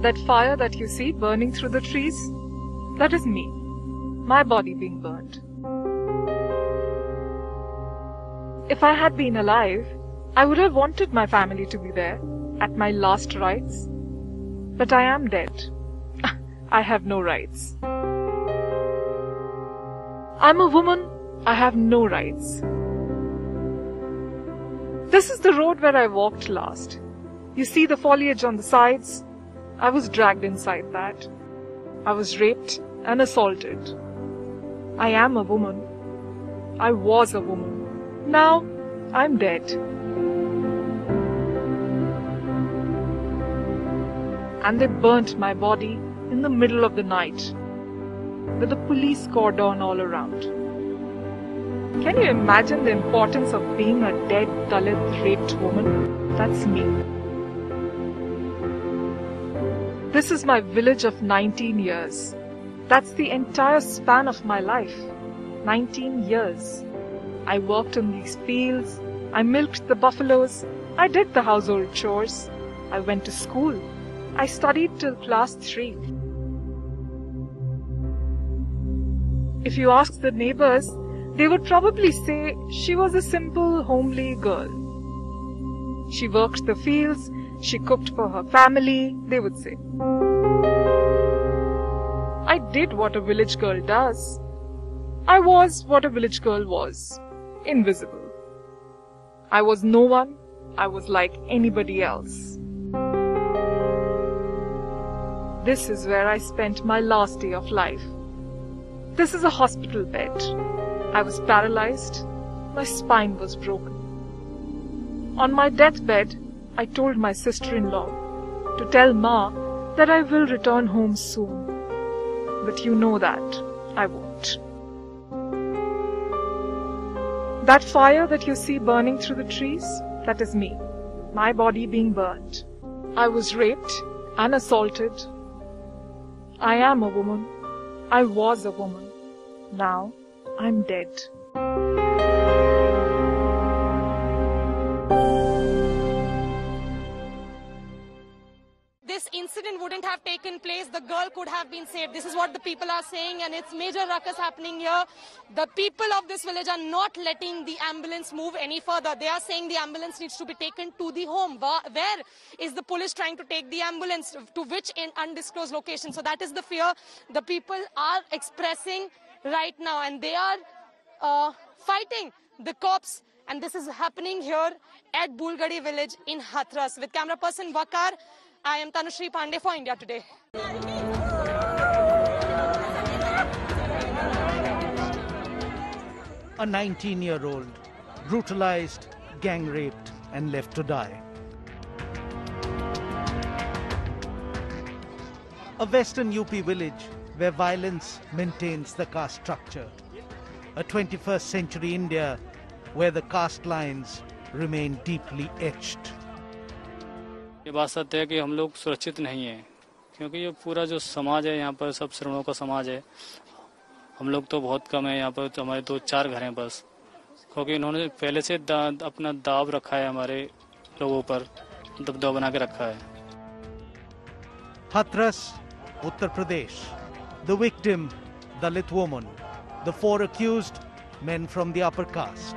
That fire that you see burning through the trees, that is me, my body being burnt. If I had been alive, I would have wanted my family to be there at my last rites. But I am dead. I have no rights. I'm a woman. I have no rights. This is the road where I walked last. You see the foliage on the sides? I was dragged inside that. I was raped and assaulted. I am a woman. I was a woman. Now I'm dead. And they burnt my body in the middle of the night with a police cordon all around. Can you imagine the importance of being a dead Dalit raped woman? That's me. This is my village of 19 years. That's the entire span of my life. 19 years. I worked in these fields. I milked the buffaloes. I did the household chores. I went to school. I studied till class 3. If you ask the neighbors, they would probably say she was a simple, homely girl. She worked the fields, she cooked for her family, they would say. I did what a village girl does. I was what a village girl was, invisible. I was no one, I was like anybody else. This is where I spent my last day of life. This is a hospital bed. I was paralyzed. My spine was broken. On my deathbed, I told my sister-in-law to tell Ma that I will return home soon. But you know that I won't. That fire that you see burning through the trees, that is me, my body being burnt. I was raped and assaulted. I am a woman. I was a woman. Now I'm dead. This incident wouldn't have taken place. The girl could have been saved. This is what the people are saying, and it's major ruckus happening here. The people of this village are not letting the ambulance move any further. They are saying the ambulance needs to be taken to the home. Where is the police trying to take the ambulance? To which undisclosed location? So that is the fear the people are expressing right now, and they are fighting the cops. And this is happening here at Bulgadi village in Hathras. With camera person Vakar, I am Tanushree Pandey for India Today. A 19-year-old brutalized, gang raped and left to die. A western UP village where violence maintains the caste structure. A 21st century India where the caste lines remain deeply etched. ये बात सत्य है कि हम लोग सुरक्षित नहीं हैं, क्योंकि ये पूरा जो समाज है यहाँ पर सब श्रमणों का समाज है. हम लोग तो बहुत कम है यहाँ पर, तो हमारे 2-4 घर हैं बस, क्योंकि इन्होंने पहले से अपना दाव रखा है, हमारे लोगों पर दबदबा बना के रखा है. Hathras, Uttar Pradesh. The victim, Dalit woman. The 4 accused, men from the upper caste.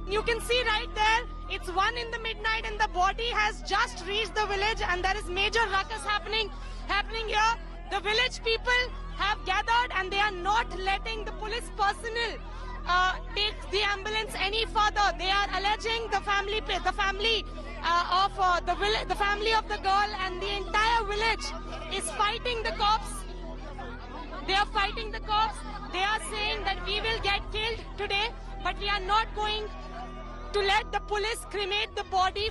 You can see right there, it's 1 in the midnight and the body has just reached the village, and there is major ruckus happening here. The village people have gathered and they are not letting the police personnel take the ambulance any further. They are alleging the family of the girl and the entire village is fighting the cops. They are fighting the cops. They are saying that we will get killed today, but we are not going to let the police cremate the body.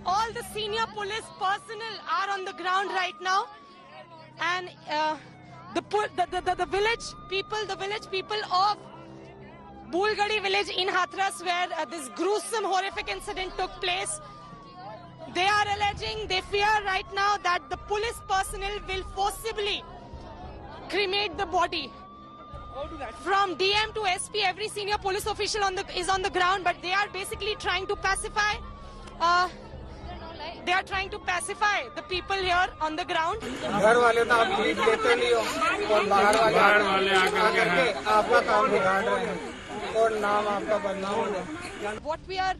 All the senior police personnel are on the ground right now, and the village people of Bulgadi village in Hathras, where this gruesome, horrific incident took place, They are alleging, they fear right now that the police personnel will forcibly cremate the body. From DM to SP, every senior police official is on the ground, but they are basically trying to pacify. They are trying to pacify the people here on the ground. घर वाले तो आप lead लेते नहीं हो और बाहर वाले आकर के आपका काम बिगाड़ रहे हैं और नाम आपका बदनाम हो जाए. What we are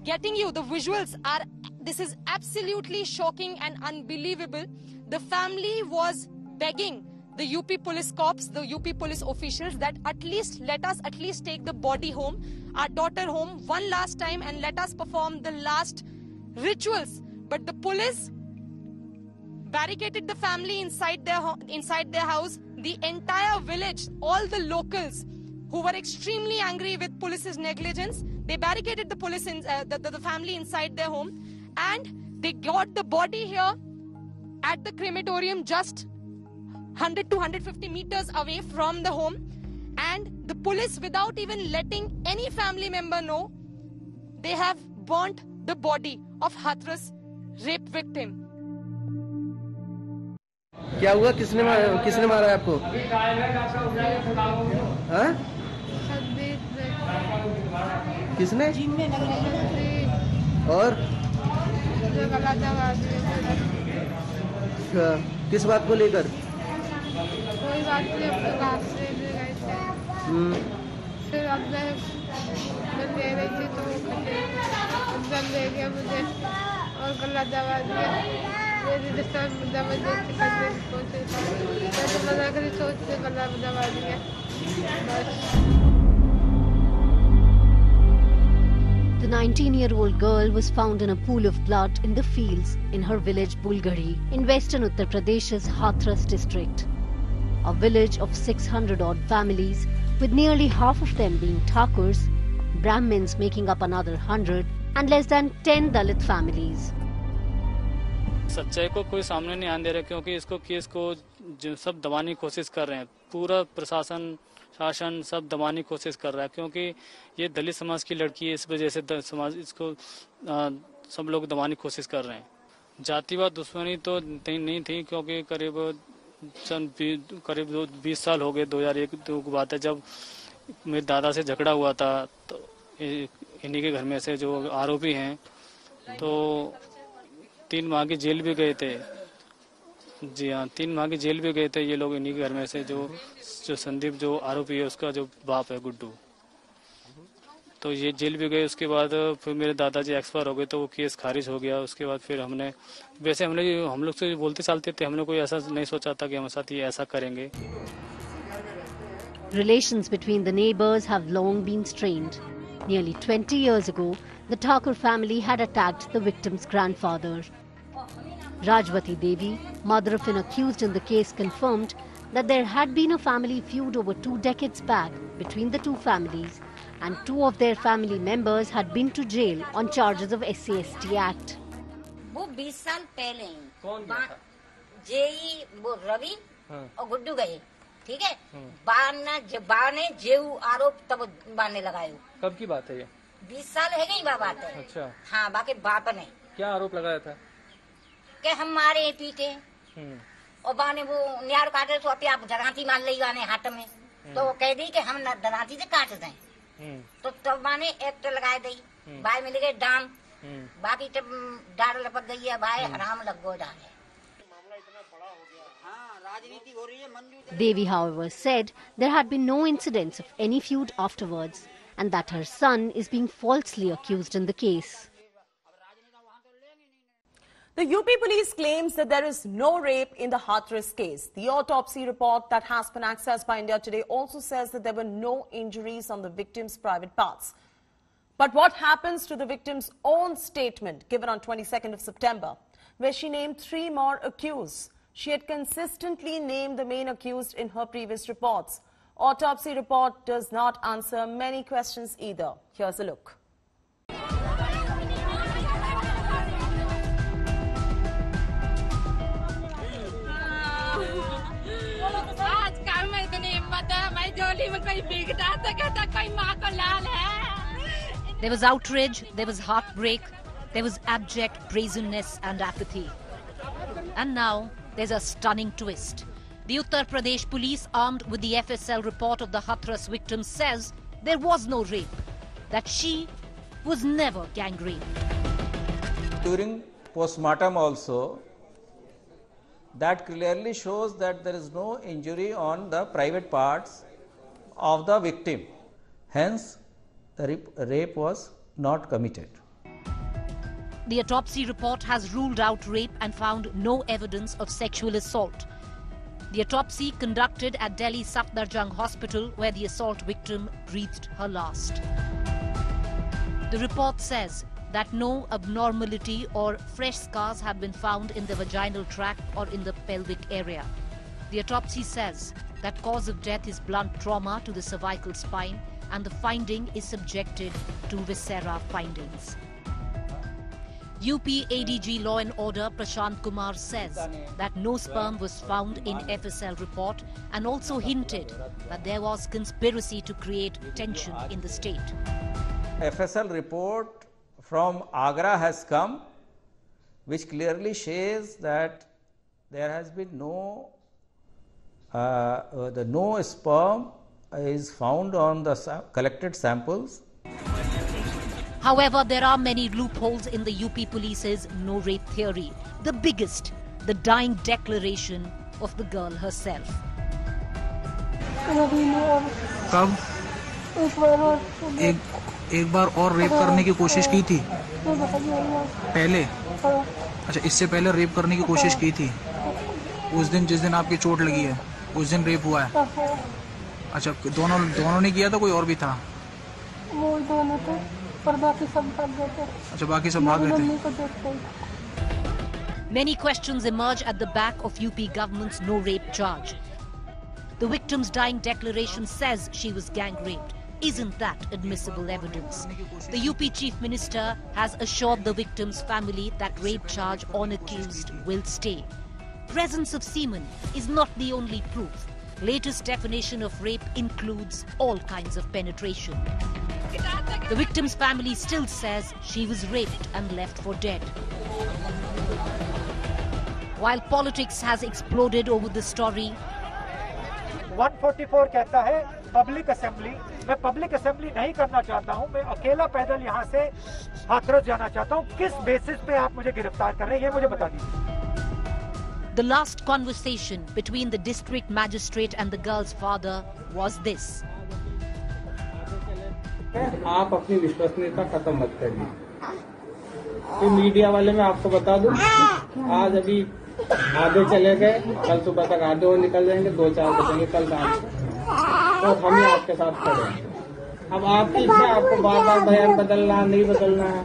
getting you, the visuals are, this is absolutely shocking and unbelievable. The family was begging the UP police cops, the UP police officials, that at least let us at least take the body home, our daughter home one last time, and let us perform the last rituals. But the police barricaded the family inside their house. The entire village, all the locals who were extremely angry with police's negligence, they barricaded the police the family inside their home, and they got the body here at the crematorium just 100 to 150 meters away from the home. And the police, without even letting any family member know, they have burnt the body of Hathras rape victim. क्या हुआ? किसने मारा है आपको? हाँ? किसने? और? किस बात को लेकर? कोई बात नहीं, अपने घास से गए थे. फिर अब मैं ले रही थी तो वो ले गया मुझे और गला दबा दिया. मेरी दबा देती करने पहुँचे मैं तो मना करी सोचते गला दबा दिया बस. The 19-year-old girl was found in a pool of blood in the fields in her village Bulgari in western Uttar Pradesh's Hathras district. A village of 600-odd families, with nearly half of them being Thakurs, Brahmins making up another 100, and less than 10 Dalit families. सच्चाई को कोई सामने नहीं आने दे रहा, क्योंकि इसको case को जो सब दबाने की कोशिश कर रहे हैं. पूरा प्रशासन शासन सब दबाने की कोशिश कर रहा है, क्योंकि ये दलित समाज की लड़की है. इस वजह से समाज इसको सब लोग दबाने की कोशिश कर रहे हैं. जातिवाद दुश्मनी तो नहीं थी, क्योंकि करीब 20 साल हो गए. 2001 की बात है जब मेरे दादा से झगड़ा हुआ था, तो इन्हीं के घर में से जो आरोपी हैं तो 3 माह की जेल भी गए थे. जी हाँ, 3 माह की जेल भी गए थे ये लोग. इन्हीं के घर में से जो संदीप जो आरोपी है उसका जो बाप है गुड्डू, तो ये जेल भी गए. उसके बाद फिर मेरे दादाजी एक्सपायर हो गए तो वो केस खारिज हो गया. उसके बाद फिर हम लोग से बोलते चालते थे, हमने कोई ऐसा नहीं सोचा था कि हमारे साथ ये ऐसा करेंगे. Relations between the neighbors have long been strained. Nearly 20 years ago, the Thakur family had attacked the victim's grandfather. Rajwati Devi, mother of an accused in the case, confirmed that there had been a family feud over 2 decades back between the two families, and 2 of their family members had been to jail on charges of SC/ST Act. वो 20 साल पहले JEE वो रवि और गुड्डू गए, ठीक है. बा ने जेऊ आरोप तब बांधने लगाए. कब की बात है ये? 20 साल है गई बात है. अच्छा. हाँ, बाकी बाप ने क्या आरोप लगाया था? कि हम मारे पीटे और बाने वो न्यार काटे तो अपने आप दरांती मान ली गाने हाथ में, तो वो कह दी कि हम दरांती से काट दें. तो तब माने एक्ट लगाए दी. भाई मिल गए डाम, बाकी तब डाल लपक गई है. भाई हराम लग गो डाले. Devi, however, said there had been no incidents of any feud afterwards, and that her son is being falsely accused in the case. The UP police claims that there is no rape in the Hathras case. The autopsy report that has been accessed by India Today also says that there were no injuries on the victim's private parts. But what happens to the victim's own statement given on 22nd of September, where she named 3 more accused? She had consistently named the main accused in her previous reports. Autopsy report does not answer many questions either. Here's a look. There was outrage, there was heartbreak, there was abject brazenness and apathy. And now there's a stunning twist. The Uttar Pradesh police, armed with the FSL report of the Hathras victim, says there was no rape, that she was never gang raped. During postmortem also, that clearly shows that there is no injury on the private parts of the victim. Hence, the rape was not committed. The autopsy report has ruled out rape and found no evidence of sexual assault. The autopsy conducted at Delhi Safdarjung Hospital, where the assault victim breathed her last. The report says that no abnormality or fresh scars have been found in the vaginal tract or in the pelvic area. The autopsy says that cause of death is blunt trauma to the cervical spine, and the finding is subjected to viscera findings. UP ADG Law and Order Prashant Kumar says that no sperm was found in FSL report, and also hinted that there was conspiracy to create tension in the state. FSL report from Agra has come, which clearly shows that there has been no sperm is found on the collected samples. However, there are many loopholes in the UP police's no rape theory. The biggest, the dying declaration of the girl herself. कब एक बार और rape करने की कोशिश की थी पहले? अच्छा, इससे पहले रेप करने की कोशिश की थी? उस दिन जिस दिन आपकी चोट लगी है उस दिन रेप हुआ है? अच्छा, दोनों ने किया था, कोई और भी था? वो दोनों थे, पर बाकी सब भाग गए थे। अच्छा, बाकी सब भाग गए थे। Many questions emerge at the back of UP government's no rape charge. The victim's dying declaration says she was gang raped. Isn't that admissible evidence? The UP Chief Minister has assured the victim's family that rape charge on accused will stay. Presence of semen is not the only proof. Latest definition of rape includes all kinds of penetration. The victim's family still says she was raped and left for dead. While politics has exploded over the story, 144 कहता है public assembly. मैं public assembly नहीं करना चाहता हूं, मैं अकेला पैदल यहां से हाथरस जाना चाहता हूं। किस बेसिस पे आप मुझे गिरफ्तार कर रहे हैं, ये मुझे बता दीजिए। The last conversation between the district magistrate and the girl's father was this. आप अपनी विश्वसनीयता खत्म मत करिए। तो मीडिया वाले मैं आपको बता दूं, आज अभी आधे चले गए, कल सुबह तक आधे और निकल जाएंगे, 2-4 बजेंगे कल शाम को, और हम ही आपके साथ खड़े हैं। अब आपकी इच्छा, आपको बार बार बयान बदलना नहीं बदलना है,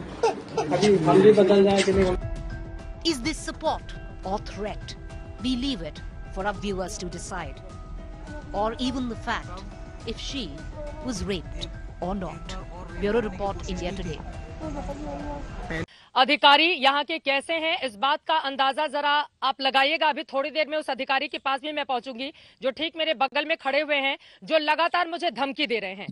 अभी हम भी बदल जाए कि नहीं। Is this support or threat? We leave it for our viewers to decide. Or even the fact if she was raped or not. Bureau Report, India Today. अधिकारी यहाँ के कैसे हैं, इस बात का अंदाजा जरा आप लगाइएगा। अभी थोड़ी देर में उस अधिकारी के पास भी मैं पहुंचूंगी जो ठीक मेरे बगल में खड़े हुए हैं, जो लगातार मुझे धमकी दे रहे हैं।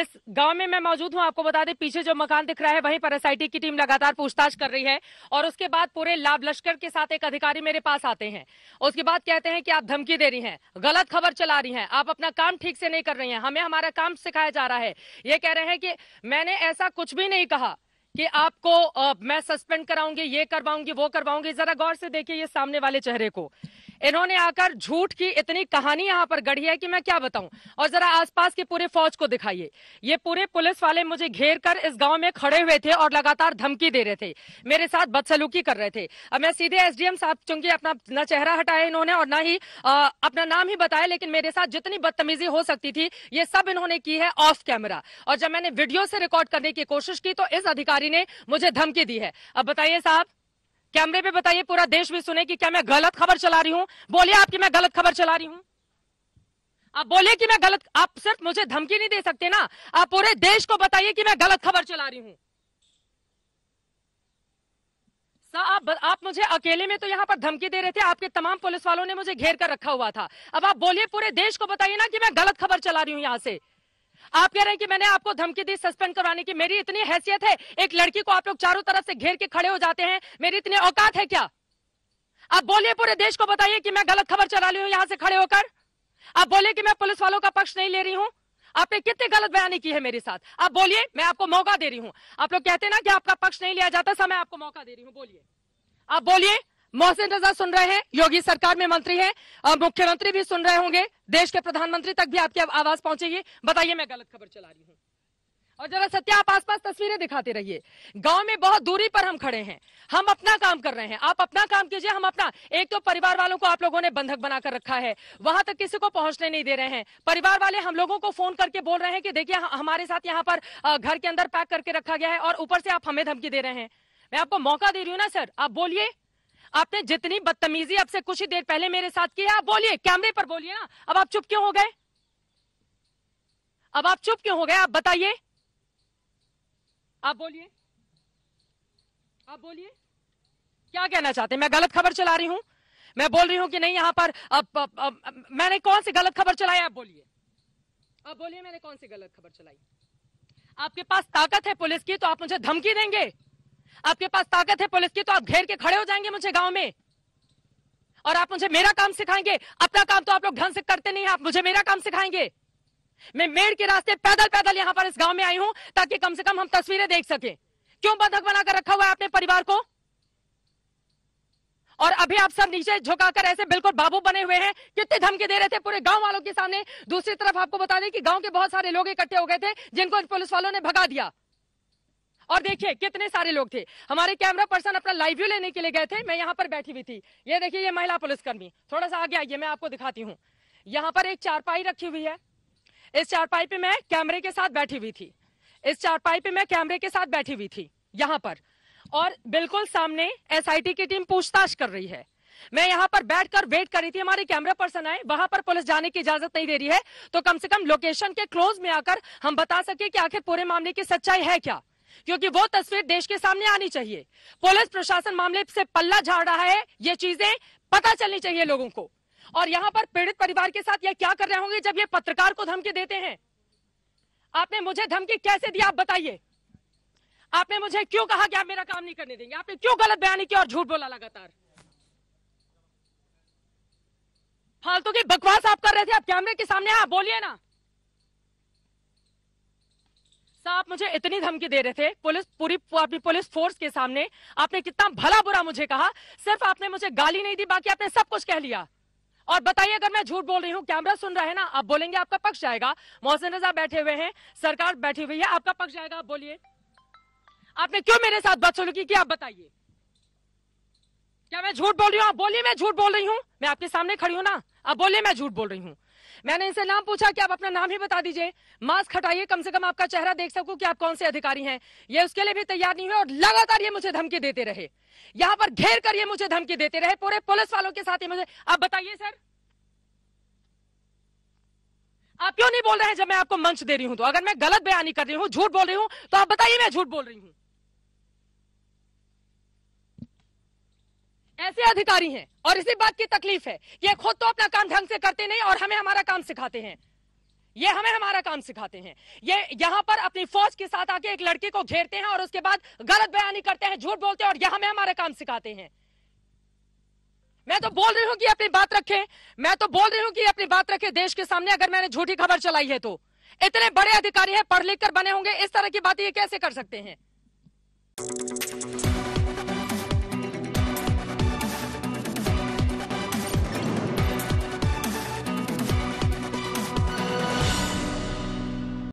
इस गांव में मैं मौजूद हूं, आपको बता दें पीछे जो मकान दिख रहा है वहीं पर एसआईटी की टीम लगातार पूछताछ कर रही है, और उसके बाद पूरे लाभ लश्कर के साथ एक अधिकारी मेरे पास आते हैं। उसके बाद कहते हैं कि आप धमकी दे रही हैं, गलत खबर चला रही हैं, आप अपना काम ठीक से नहीं कर रही हैं, हमें हमारा काम सिखाया जा रहा है। ये कह रहे हैं कि मैंने ऐसा कुछ भी नहीं कहा कि आपको मैं सस्पेंड कराऊंगी, ये करवाऊंगी, वो करवाऊंगी। जरा गौर से देखिए ये सामने वाले चेहरे को, इन्होंने आकर झूठ की इतनी कहानी यहां पर गढ़ी है कि मैं क्या बताऊं। और जरा आसपास की पूरे फौज को दिखाइए, ये पूरे पुलिस वाले मुझे घेर कर इस गांव में खड़े हुए थे और लगातार धमकी दे रहे थे, मेरे साथ बदसलूकी कर रहे थे। अब मैं सीधे एसडीएम साहब, चूंकि अपना न चेहरा हटाया इन्होंने और ना ही अपना नाम ही बताया, लेकिन मेरे साथ जितनी बदतमीजी हो सकती थी ये सब इन्होंने की है ऑफ कैमरा। और जब मैंने वीडियो से रिकॉर्ड करने की कोशिश की तो इस अधिकारी ने मुझे धमकी दी है। अब बताइए साहब, कैमरे पे बताइए, पूरा देश भी सुने कि क्या मैं गलत खबर चला रही हूं? बोलिए आप कि मैं गलत खबर चला रही हूं। आप बोलिए कि मैं गलत, आप सिर्फ मुझे धमकी नहीं दे सकते ना, आप पूरे देश को बताइए कि मैं गलत खबर चला रही हूं। आप मुझे अकेले में तो यहां पर धमकी दे रहे थे, आपके तमाम पुलिस वालों ने मुझे घेर कर रखा हुआ था। अब आप बोलिए, पूरे देश को बताइए ना कि मैं गलत खबर चला रही हूं यहां से। आप कह रहे हैं कि मैंने आपको धमकी दी सस्पेंड करवाने की। मेरी इतनी हैसियत है? एक लड़की को आप लोग चारों तरफ से घेर के खड़े हो जाते हैं, मेरी इतनी औकात है क्या? आप बोलिए, पूरे देश को बताइए कि मैं गलत खबर चला रही हूं यहां से खड़े होकर। आप बोलिए कि मैं पुलिस वालों का पक्ष नहीं ले रही हूं। आपने कितनी गलत बयानी की है मेरे साथ। आप बोलिए, मैं आपको मौका दे रही हूं। आप लोग कहते हैं ना कि आपका पक्ष नहीं लिया जाता, मैं आपको मौका दे रही हूं। बोलिए, आप बोलिए। मोहसिन रजा सुन रहे हैं, योगी सरकार में मंत्री है, मुख्यमंत्री भी सुन रहे होंगे, देश के प्रधानमंत्री तक भी आपकी आवाज पहुंचेगी। बताइए मैं गलत खबर चला रही हूं। और जरा सत्या, आप आसपास तस्वीरें दिखाते रहिए। गांव में बहुत दूरी पर हम खड़े हैं, हम अपना काम कर रहे हैं, आप अपना काम कीजिए, हम अपना। एक तो परिवार वालों को आप लोगों ने बंधक बनाकर रखा है, वहां तक किसी को पहुंचने नहीं दे रहे हैं। परिवार वाले हम लोगों को फोन करके बोल रहे हैं कि देखिए हमारे साथ यहाँ पर घर के अंदर पैक करके रखा गया है, और ऊपर से आप हमें धमकी दे रहे हैं। मैं आपको मौका दे रही हूँ ना सर, आप बोलिए। आपने जितनी बदतमीजी अब से कुछ ही देर पहले मेरे साथ की है, आप बोलिए, कैमरे पर बोलिए ना। अब आप चुप क्यों हो गए? अब आप चुप क्यों हो गए? आप बताइए, आप बोलिए, आप बोलिए, क्या कहना चाहते हैं? मैं गलत खबर चला रही हूं? मैं बोल रही हूं कि नहीं यहां पर मैंने कौन सी गलत खबर चलाई? आप बोलिए, आप बोलिए, मैंने कौन सी गलत खबर चलाई? आपके पास ताकत है पुलिस की तो आप मुझे धमकी देंगे? आपके पास ताकत है पुलिस की तो आप घेर के खड़े हो जाएंगे मुझे गांव में, और आप मुझे मेरा काम सिखाएंगे? अपना काम तो आप लोग ढंग से करते नहीं, आप मुझे मेरा काम सिखाएंगे? मैं मेड़ के रास्ते पैदल पैदल यहां पर इस गांव में आई हूं ताकि कम से कम हम तस्वीरें देख सकें। क्यों बंधक बनाकर रखा हुआ है आपने परिवार को? और अभी आप सब नीचे झुकाकर ऐसे बिल्कुल बाबू बने हुए हैं, कितनी धमकी दे रहे थे पूरे गांव वालों के सामने। दूसरी तरफ आपको बता दें कि गांव के बहुत सारे लोग इकट्ठे हो गए थे जिनको पुलिस वालों ने भगा दिया। और देखिए कितने सारे लोग थे। हमारे कैमरा पर्सन अपना लाइव व्यू लेने के लिए गए थे, मैं यहाँ पर बैठी हुई थी। ये देखिए, ये महिला पुलिसकर्मी, थोड़ा सा आगे आइए, मैं आपको दिखाती हूँ। यहाँ पर एक चारपाई रखी हुई है, इस चारपाई पे मैं कैमरे के साथ बैठी हुई थी, इस चारपाई पे मैं कैमरे के साथ बैठी हुई थी यहाँ पर, और बिल्कुल सामने एसआईटी की टीम पूछताछ कर रही है। मैं यहाँ पर बैठकर वेट कर रही थी, हमारे कैमरा पर्सन आए, वहां पर पुलिस जाने की इजाजत नहीं दे रही है, तो कम से कम लोकेशन के क्लोज में आकर हम बता सके कि आखिर पूरे मामले की सच्चाई है क्या, क्योंकि वो तस्वीर देश के सामने आनी चाहिए। पुलिस प्रशासन मामले से पल्ला झाड़ रहा है, ये चीजें पता चलनी चाहिए लोगों को। और यहाँ पर पीड़ित परिवार के साथ ये क्या कर रहे होंगे जब ये पत्रकार को धमकी देते हैं? आपने मुझे धमकी कैसे दी, आप बताइए? आपने मुझे क्यों कहा कि आप मेरा काम नहीं करने देंगे? आपने क्यों गलत बयानी की और झूठ बोला लगातार? फालतू की बकवास आप कर रहे थे, आप कैमरे के सामने आप बोलिए ना। आप मुझे इतनी धमकी दे रहे थे, पुलिस पूरी अपनी पुलिस फोर्स के सामने आपने कितना भला बुरा मुझे कहा। सिर्फ आपने मुझे गाली नहीं दी, बाकी आपने सब कुछ कह लिया। और बताइए, अगर मैं झूठ बोल रही हूँ, कैमरा सुन रहा है ना, आप बोलेंगे आपका पक्ष जाएगा। मोहसिन रजा बैठे हुए हैं, सरकार बैठी हुई है, आपका पक्ष जाएगा। आप बोलिए, आपने क्यों मेरे साथ बदसलूकी की? आप बताइए, क्या मैं झूठ बोल रही हूँ? आप बोलिए, मैं झूठ बोल रही हूँ? मैं आपके सामने खड़ी हूँ ना, आप बोलिए मैं झूठ बोल रही हूँ। मैंने इनसे नाम पूछा कि आप अपना नाम ही बता दीजिए, मास्क हटाइए, कम से कम आपका चेहरा देख सकूं कि आप कौन से अधिकारी हैं। ये उसके लिए भी तैयार नहीं हुए और लगातार ये मुझे धमकी देते रहे, यहाँ पर घेर कर ये मुझे धमकी देते रहे, पूरे पुलिस वालों के साथ ही मुझे। आप बताइए सर, आप क्यों नहीं बोल रहे हैं जब मैं आपको मंच दे रही हूं? तो अगर मैं गलत बयानी कर रही हूं, झूठ बोल रही हूं, तो आप बताइए मैं झूठ बोल रही हूं। ऐसे अधिकारी हैं और इसी बात की तकलीफ है कि ये खुद तो अपना काम ढंग से करते नहीं और हमें हमारा काम सिखाते हैं। ये हमें हमारा काम सिखाते हैं। ये यहाँ पर अपनी फौज के साथ आके एक लड़की को घेरते हैं और उसके बाद गलत बयानी करते हैं, झूठ बोलते हैं और ये हमें हमारा काम सिखाते हैं। मैं तो बोल रही हूँ कि अपनी बात रखें, मैं तो बोल रही हूँ कि अपनी बात रखें देश के सामने। अगर मैंने झूठी खबर चलाई है तो इतने बड़े अधिकारी हैं, पढ़ लिख कर बने होंगे, इस तरह की बातें ये कैसे कर सकते हैं?